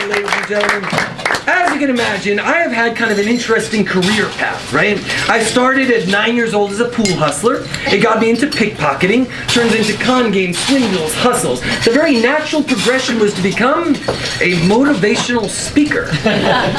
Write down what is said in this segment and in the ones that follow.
ladies and gentlemen. As you can imagine, I have had kind of an interesting career path, right? I started at 9 years old as a pool hustler. It got me into pickpocketing, turns into con games, swindles, hustles. The very natural progression was to become a motivational speaker.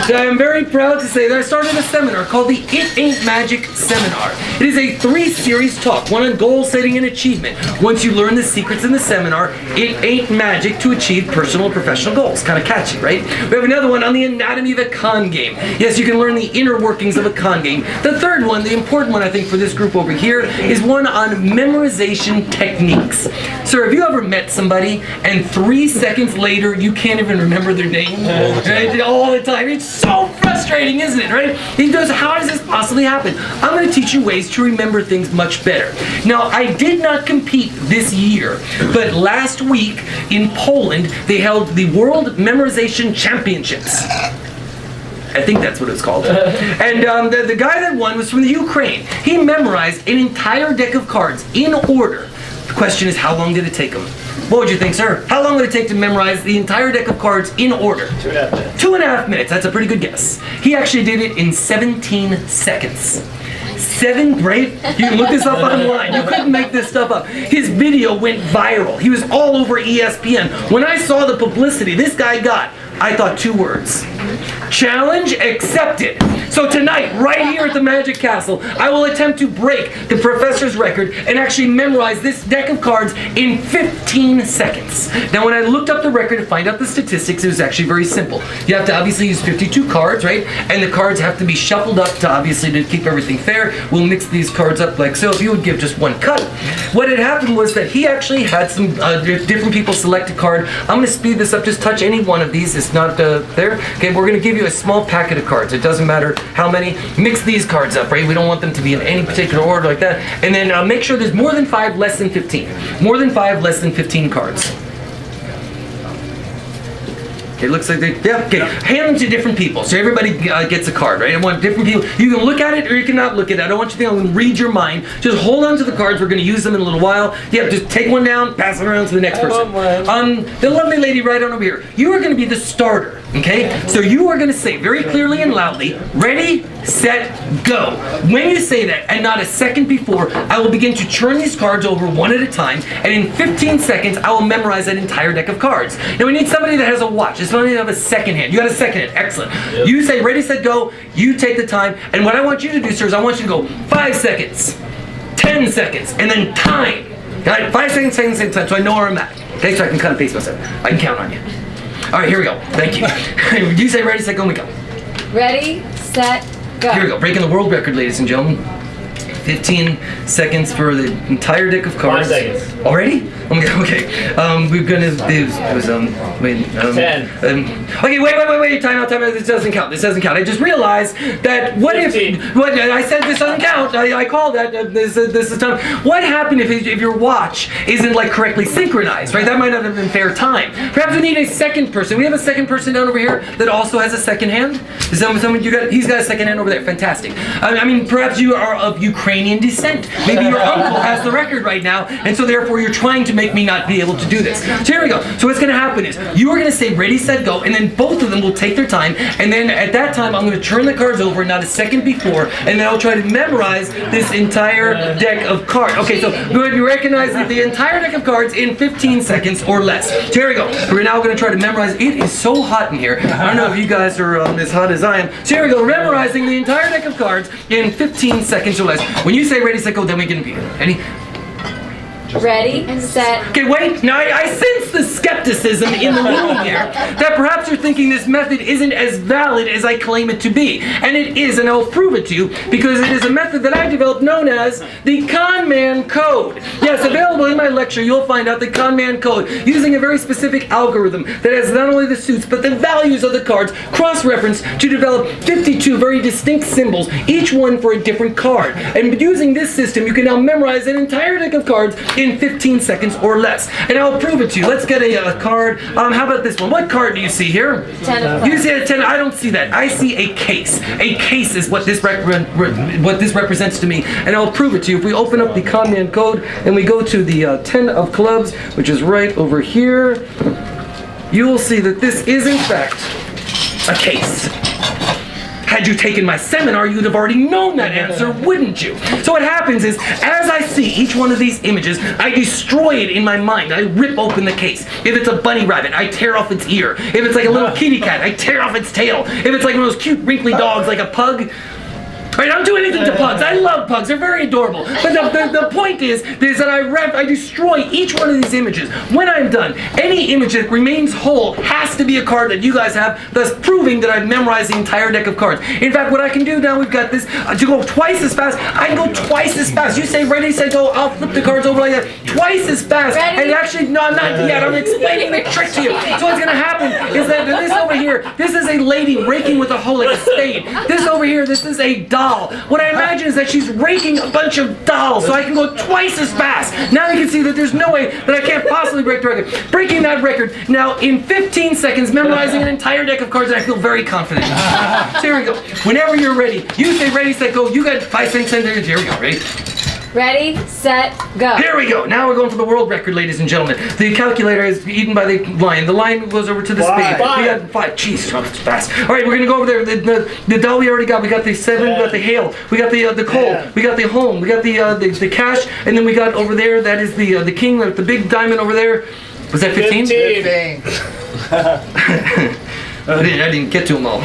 So I'm very proud to say that I started a seminar called the It Ain't Magic Seminar. It is a 3-series talk, one on goal setting and achievement. Once you learn the secrets in the seminar, it ain't magic to achieve personal and professional goals. Kind of catchy, right? We have another one on the anatomy of a con game. Yes, you can learn the inner workings of a con game. The third one, the important one I think for this group over here, is one on memorization techniques. Sir, have you ever met somebody and 3 seconds later you can't even remember their name? Right? All the time. It's so frustrating, isn't it? Right? He goes, how does this possibly happen? I'm going to teach you ways to remember things much better. Now, I did not compete this year, but last week in Poland they held the World Memorization Championships. I think that's what it's called. And the guy that won was from the Ukraine. He memorized an entire deck of cards in order. The question is, how long did it take him? What would you think, sir? How long would it take to memorize the entire deck of cards in order? 2.5 minutes. 2.5 minutes. That's a pretty good guess. He actually did it in 17 seconds. Right? You can look this up online. You couldn't make this stuff up. His video went viral. He was all over ESPN. When I saw the publicity this guy got, I thought 2 words. Challenge accepted. So tonight, right here at the Magic Castle, I will attempt to break the professor's record and actually memorize this deck of cards in 15 seconds. Now, when I looked up the record to find out the statistics, it was actually very simple. You have to obviously use 52 cards, right? And the cards have to be shuffled up to obviously to keep everything fair. We'll mix these cards up like so. If you would give just 1 cut. What had happened was that he actually had some different people select a card. I'm going to speed this up. Just touch any one of these. It's not there. Okay, we're going to give you a small packet of cards. It doesn't matter how many. Mix these cards up, right? We don't want them to be in any particular order like that. And then make sure there's more than 5, less than 15. More than 5, less than 15 cards. It looks like they, yeah, okay. Hand them to different people. So everybody gets a card, right? I want different people. You can look at it or you cannot look at it. I don't want you to think I'm going to read your mind. Just hold on to the cards. We're going to use them in a little while. Yeah, just take one down, pass it around to the next person. The lovely lady right on over here. You are going to be the starter, okay? So you are going to say very clearly and loudly, ready, set, go. When you say that, and not a second before, I will begin to turn these cards over one at a time, and in 15 seconds, I will memorize that entire deck of cards. Now we need somebody that has a watch. Somebody that has a second hand. You got a second hand. Excellent. Yep. You say ready, set, go. You take the time, and what I want you to do, sir, is I want you to go 5 seconds, 10 seconds, and then time. Got it? 5 seconds, 10 seconds, time, so I know where I'm at. Okay, so I can cut and paste myself. I can count on you. All right, here we go. Thank you. You say ready, set, go, and we go. Ready, set, go. Here we go. Breaking the world record, ladies and gentlemen. 15 seconds for the entire deck of cards. 5 seconds. Already? Okay. We're gonna do. It was 10. Okay. Wait. Time out. This doesn't count. This doesn't count. I just realized that what 15. if? What I said this doesn't count. I called that. This is time. What happened if your watch isn't like correctly synchronized? Right. That might not have been fair time. Perhaps we need a second person. We have a second person down over here that also has a second hand. Is someone you got? He's got a second hand over there. Fantastic. I mean, perhaps you are of Ukrainian descent. Maybe your uncle has the record right now, and so therefore you're trying to make me not be able to do this. So here we go. So what's going to happen is you are going to say ready, set, go, and then both of them will take their time, and then at that time I'm going to turn the cards over not a second before, and then I'll try to memorize this entire deck of cards. Okay, so you recognize the entire deck of cards in 15 seconds or less. So here we go. We're now going to try to memorize. It is so hot in here. I don't know if you guys are as hot as I am. So here we go. Memorizing the entire deck of cards in 15 seconds or less. When you say ready, set, go, then we can repeat it. Ready? Ready, set. Okay, wait. Now, I sense the skepticism in the room here that perhaps you're thinking this method isn't as valid as I claim it to be. And it is, and I'll prove it to you, because it is a method that I developed known as the Con Man Code. Yes, available in my lecture, you'll find out the Con Man Code, using a very specific algorithm that has not only the suits, but the values of the cards cross-referenced to develop 52 very distinct symbols, each one for a different card. And using this system, you can now memorize an entire deck of cards in 15 seconds or less. And I'll prove it to you. Let's get a card. How about this one? What card do you see here? 10 of You see a 10. I don't see that. I see a case. A case is what this represents to me. And I'll prove it to you. If we open up the Con Man Code and we go to the 10 of clubs, which is right over here, you will see that this is in fact a case. Had you taken my seminar, you'd have already known that answer, wouldn't you? So what happens is, as I see each one of these images, I destroy it in my mind. I rip open the case. If it's a bunny rabbit, I tear off its ear. If it's like a little kitty cat, I tear off its tail. If it's like one of those cute wrinkly dogs like a pug, right, I don't do anything to pugs. I love pugs. They're very adorable. But the point is that I destroy each one of these images. When I'm done, any image that remains whole has to be a card that you guys have, thus proving that I've memorized the entire deck of cards. In fact, what I can do now, we've got this, to go twice as fast, I can go twice as fast. You say ready, say go, I'll flip the cards over like that, twice as fast. Ready? And actually, no, I'm not yet. I'm explaining the trick to you. So what's going to happen is that this over here, this is a lady raking with a hoe like a spade. This over here, this is a doll. What I imagine is that she's raking a bunch of dolls, so I can go twice as fast. Now you can see that there's no way that I can't possibly break the record. Breaking that record now in 15 seconds, memorizing an entire deck of cards, and I feel very confident. So here we go. Whenever you're ready, you say ready, set, go. You got 5 seconds. Here we go. Ready? Ready, set, go. Here we go. Now we're going for the world record, ladies and gentlemen. The calculator is eaten by the lion. The lion goes over to the spade. We got 5. Jeez, it's fast. All right, we're gonna go over there. The doll we already got. We got the 7. We got the hail. We got the coal. We got the home. We got the cash. And then we got over there. That is the king. The big diamond over there. Was that 15? 15. I didn't get to them all.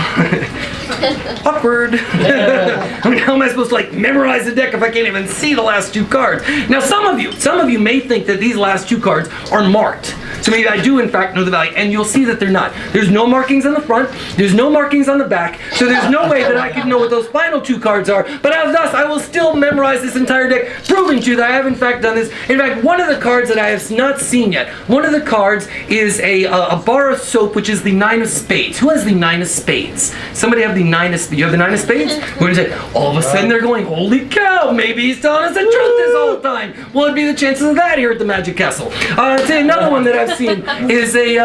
Awkward. How am I supposed to memorize the deck if I can't even see the last 2 cards? Now some of you may think that these last 2 cards are marked. So maybe I do in fact know the value, and you'll see that they're not. There's no markings on the front, there's no markings on the back, so there's no way that I can know what those final 2 cards are, but thus I will still memorize this entire deck, proving to you that I have in fact done this. In fact, one of the cards that I have not seen yet, one of the cards is a bar of soap, which is the 9 of spades. Who has the 9 of spades? Somebody have the 9 of spades? You have the 9 of spades? We're gonna say, all of a sudden they're going, holy cow, maybe he's telling us the truth this whole time. What would be the chances of that here at the Magic Castle? Another one that I've seen is a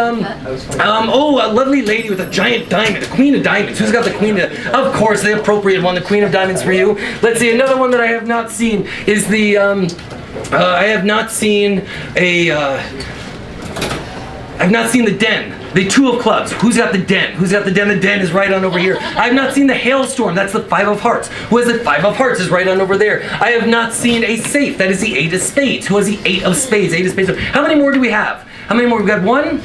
lovely lady with a giant diamond, a queen of diamonds. Who's got the queen of course, the appropriate one, the queen of diamonds for you. Let's see, another one that I have not seen is the, I've not seen the den. The 2 of clubs. Who's got the den? Who's got the den? The den is right on over here. I have not seen the hailstorm. That's the 5 of hearts. Who has the 5 of hearts is right on over there. I have not seen a safe. That is the 8 of spades. Who has the 8 of spades? 8 of spades. How many more do we have? How many more? We've got 1,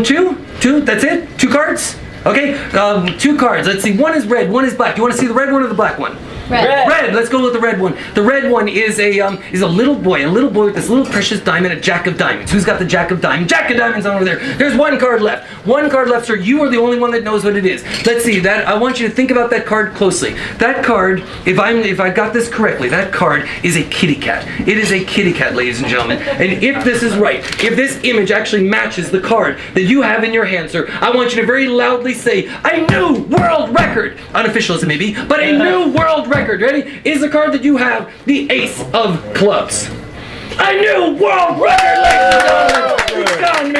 2, that's it? 2 cards? Okay, 2 cards. Let's see. 1 is red, 1 is black. Do you want to see the red one or the black one? Red. Red. Let's go with the red one. The red one is a little boy with this little precious diamond, a jack of diamonds. Who's got the jack of diamonds? Jack of diamonds on over there. There's 1 card left. 1 card left, sir. You are the only one that knows what it is. Let's see. That I want you to think about that card closely. That card, if I got this correctly, that card is a kitty cat. It is a kitty cat, ladies and gentlemen. And if this is right, if this image actually matches the card that you have in your hand, sir, I want you to very loudly say, a new world record. Unofficial as it may be, but a new world record. Ready? Is the card that you have the Ace of Clubs. A new world record, ladies and gentlemen. It's gone,